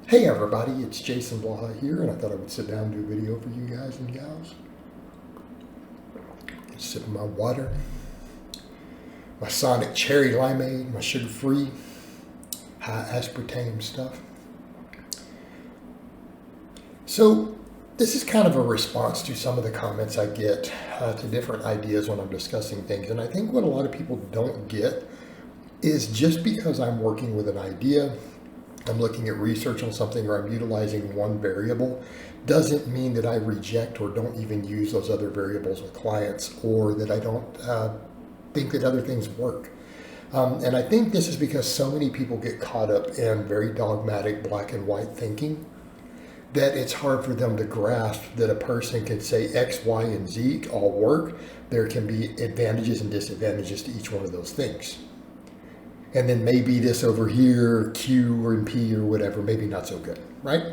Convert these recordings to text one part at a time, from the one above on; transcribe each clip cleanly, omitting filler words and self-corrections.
Hey everybody, it's Jason Blaha here, and I thought I would sit down and do a video for you guys and gals. Sipping my water, my Sonic Cherry Limeade, my sugar-free, high aspartame stuff. So this is kind of a response to some of the comments I get to different ideas when I'm discussing things. And I think what a lot of people don't get is just because I'm working with an idea, I'm looking at research on something, or I'm utilizing one variable, doesn't mean that I reject or don't even use those other variables with clients, or that I don't think that other things work. And I think this is because so many people get caught up in very dogmatic black and white thinking that it's hard for them to grasp that a person can say X, Y, and Z all work. There can be advantages and disadvantages to each one of those things. And then maybe this over here, Q or P or whatever, maybe not so good, right?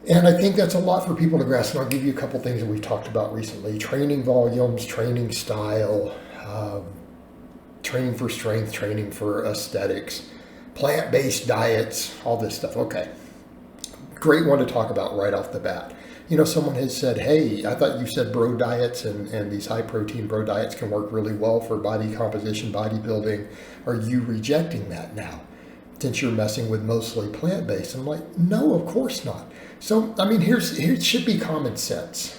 And I think that's a lot for people to grasp. And I'll give you a couple things that we've talked about recently. Training volumes, training style, training for strength, training for aesthetics, plant-based diets, all this stuff. Okay, great one to talk about right off the bat. You know, someone has said, hey, I thought you said bro diets and these high protein bro diets can work really well for body composition, bodybuilding. Are you rejecting that now since you're messing with mostly plant-based? I'm like, no, of course not. So, I mean, here should be common sense.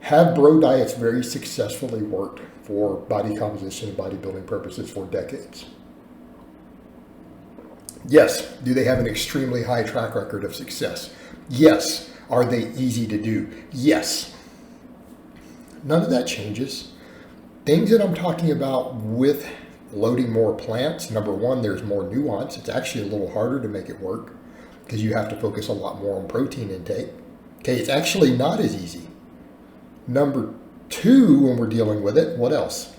Have bro diets very successfully worked for body composition and bodybuilding purposes for decades? Yes. Do they have an extremely high track record of success? Yes. Are they easy to do? Yes. None of that changes. Things that I'm talking about with loading more plants, number one, there's more nuance. It's actually a little harder to make it work because you have to focus a lot more on protein intake. Okay, it's actually not as easy. Number two, when we're dealing with it, what else?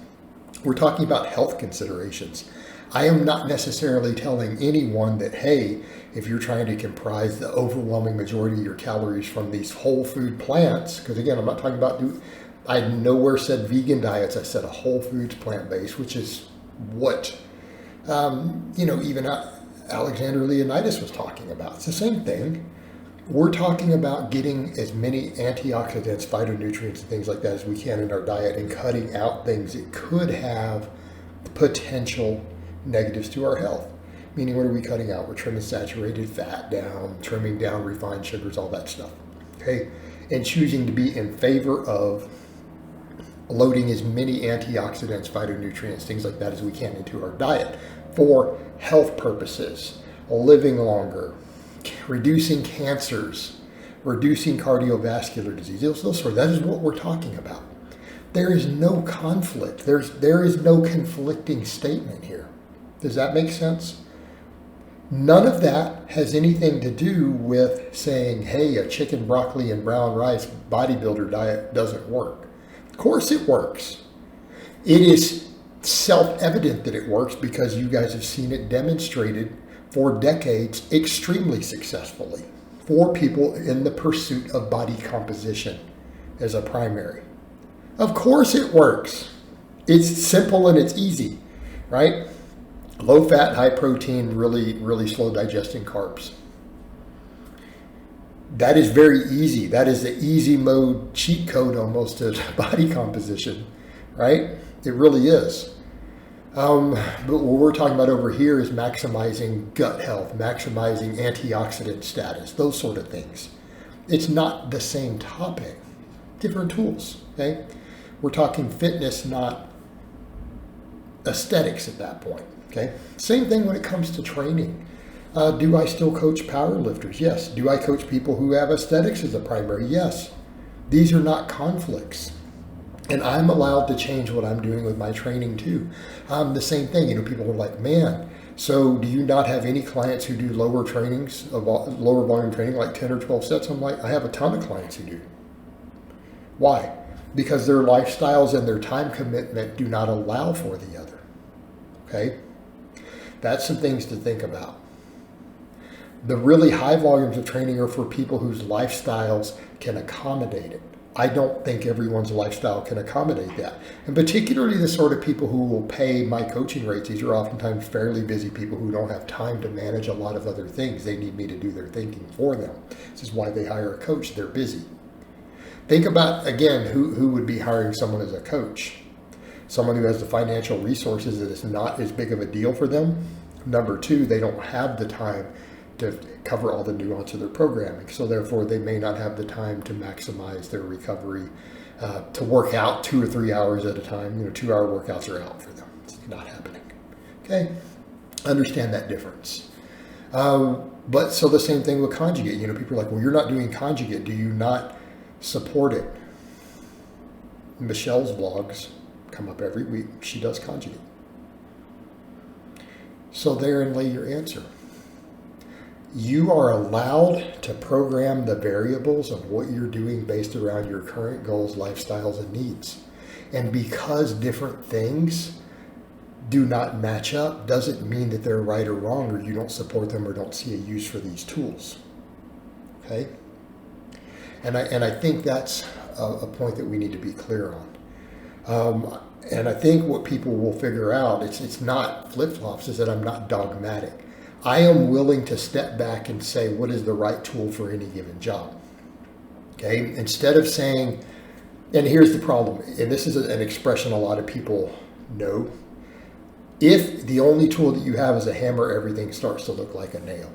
We're talking about health considerations. I am not necessarily telling anyone that, hey, if you're trying to comprise the overwhelming majority of your calories from these whole food plants, because again, I'm not talking about, I nowhere said vegan diets, I said a whole foods plant-based, which is what, even Alexander Leonidas was talking about. It's the same thing. We're talking about getting as many antioxidants, phytonutrients, and things like that as we can in our diet and cutting out things that could have potential negatives to our health. Meaning, what are we cutting out? We're trimming saturated fat down, trimming down refined sugars, all that stuff. Okay? And choosing to be in favor of loading as many antioxidants, phytonutrients, things like that as we can into our diet for health purposes, living longer, reducing cancers, reducing cardiovascular disease. That is what we're talking about. There is no conflict. There is no conflicting statement here. Does that make sense? None of that has anything to do with saying, hey, a chicken, broccoli, and brown rice bodybuilder diet doesn't work. Of course it works. It is self-evident that it works because you guys have seen it demonstrated for decades extremely successfully for people in the pursuit of body composition as a primary. Of course it works. It's simple and it's easy, right? Low fat, high protein, really slow digesting carbs. That is very easy. That is the easy mode cheat code almost to body composition, right? It really is. But what we're talking about over here is maximizing gut health, maximizing antioxidant status, those sort of things. It's not the same topic, different tools, okay? We're talking fitness, not aesthetics at that point. Okay. Same thing when it comes to training. Do I still coach powerlifters? Yes. Do I coach people who have aesthetics as a primary? Yes. These are not conflicts. And I'm allowed to change what I'm doing with my training too. The same thing, people are like, man, so do you not have any clients who do lower volume training, like 10 or 12 sets? I'm like, I have a ton of clients who do. Why? Because their lifestyles and their time commitment do not allow for the other. Okay? That's some things to think about. The really high volumes of training are for people whose lifestyles can accommodate it. I don't think everyone's lifestyle can accommodate that. And particularly the sort of people who will pay my coaching rates. These are oftentimes fairly busy people who don't have time to manage a lot of other things. They need me to do their thinking for them. This is why they hire a coach. They're busy. Think about, again, who would be hiring someone as a coach? Someone who has the financial resources that it's not as big of a deal for them. Number two, they don't have the time to cover all the nuance of their programming. So therefore, they may not have the time to maximize their recovery, to work out 2 or 3 hours at a time. 2-hour workouts are out for them. It's not happening. Okay? Understand that difference. But so the same thing with conjugate. People are like, well, you're not doing conjugate. Do you not support it? Michelle's vlogs come up every week. She does conjugate. So therein lay your answer. You are allowed to program the variables of what you're doing based around your current goals, lifestyles, and needs. And because different things do not match up, doesn't mean that they're right or wrong, or you don't support them or don't see a use for these tools. Okay? And I think that's a point that we need to be clear on. And I think what people will figure out, it's not flip-flops, is that I'm not dogmatic. I am willing to step back and say, what is the right tool for any given job? Okay? Instead of saying, and here's the problem, and this is an expression a lot of people know. If the only tool that you have is a hammer, everything starts to look like a nail.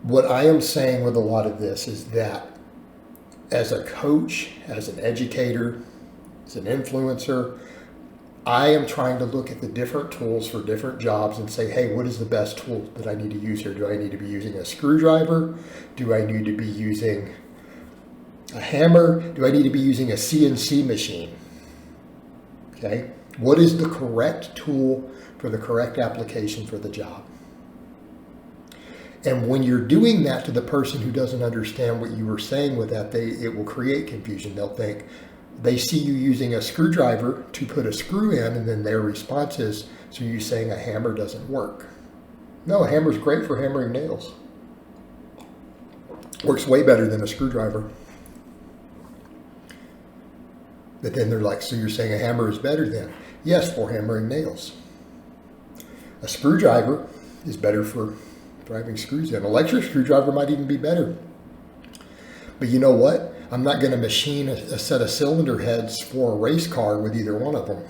What I am saying with a lot of this is that as a coach, as an educator, as an influencer, I am trying to look at the different tools for different jobs and say, hey, what is the best tool that I need to use here? Do I need to be using a screwdriver? Do I need to be using a hammer? Do I need to be using a CNC machine? Okay. What is the correct tool for the correct application for the job? And when you're doing that to the person who doesn't understand what you were saying with that, it will create confusion. They'll think, they see you using a screwdriver to put a screw in, and then their response is, so you're saying a hammer doesn't work. No, a hammer's great for hammering nails. Works way better than a screwdriver. But then they're like, so you're saying a hammer is better then? Yes, for hammering nails. A screwdriver is better for driving screws in. An electric screwdriver might even be better. But you know what? I'm not going to machine a set of cylinder heads for a race car with either one of them.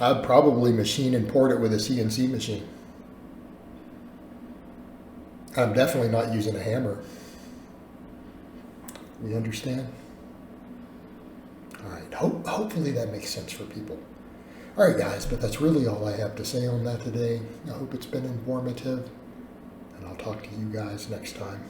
I'd probably machine and port it with a CNC machine. I'm definitely not using a hammer. We understand? All right. Hopefully that makes sense for people. All right, guys, but that's really all I have to say on that today. I hope it's been informative, and I'll talk to you guys next time.